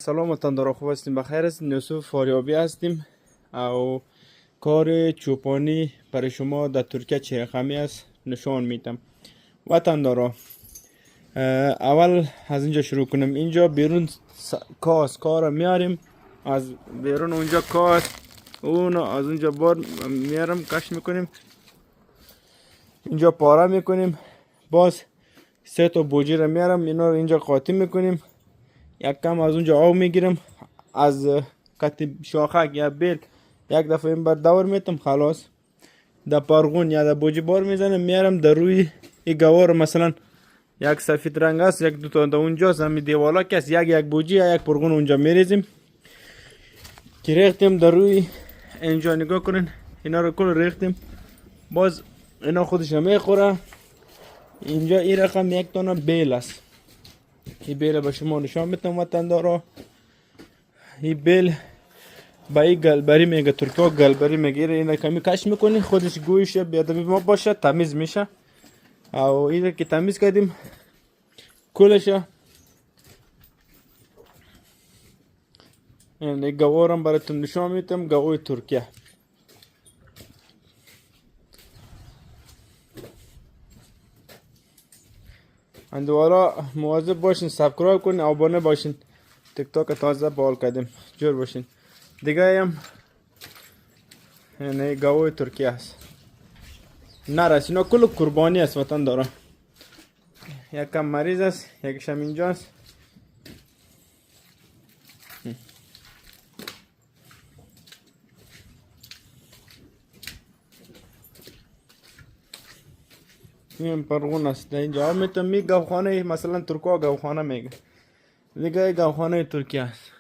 سلام تندارا، خوب هستیم؟ بخیر هستیم؟ یوسف فاریابی هستیم او کار چوپانی برای شما در ترکیه چه رقمی است نشان میدم. وطن دارا، اول از اینجا شروع کنم. اینجا بیرون کار میاریم، از بیرون اونجا کار اون از اونجا بار میارم کش میکنیم، اینجا پاره میکنیم، باز سه تا بوجی رو میارم اینا رو اینجا قاطی میکنیم، یک کم از اونجا آب میگیرم، از قطع شاخک یا بیل یک دفعه این بر دور میتم، خلاص در پرغون یا در بوجی بار میزنم، میارم در روی این گوار. مثلا یک سفید رنگ است، یک دو تا در اونجاست، همین دیوالا که است، یک بوجی یا یک پرغون اونجا میریزیم که ریختیم در روی اینجا. نگاه کنین اینا رو کل ریختیم، باز اینا خودش میخوره. اینجا این رقم یک دانه بیل است، این بیل به شما نشان میتونم وطن دارا. این بیل با این گلبری میگه، ترکا گلبری میگه، این کمی کش میکنی خودش گویش بیادبی ما باشه تمیز میشه. او این که تمیز کردیم کلش این گوارم براتون نشان میتونم، گوای ترکیه. اندوالا مواظب باشین، سابسکرایب کنین، آبانه باشین. تیک تاک تازه بال کردیم، جور باشین. دیگه هم یعنی گوای ترکیه است، نرس اینا کل قربانی است وطن دارا. یکم مریض است، یکیش هم اینجاست. این پرغون است، اینجا میتونم می گوخانه، مثلا ترکا گوخانه میگه، دیگه گوخانه ترکیه است.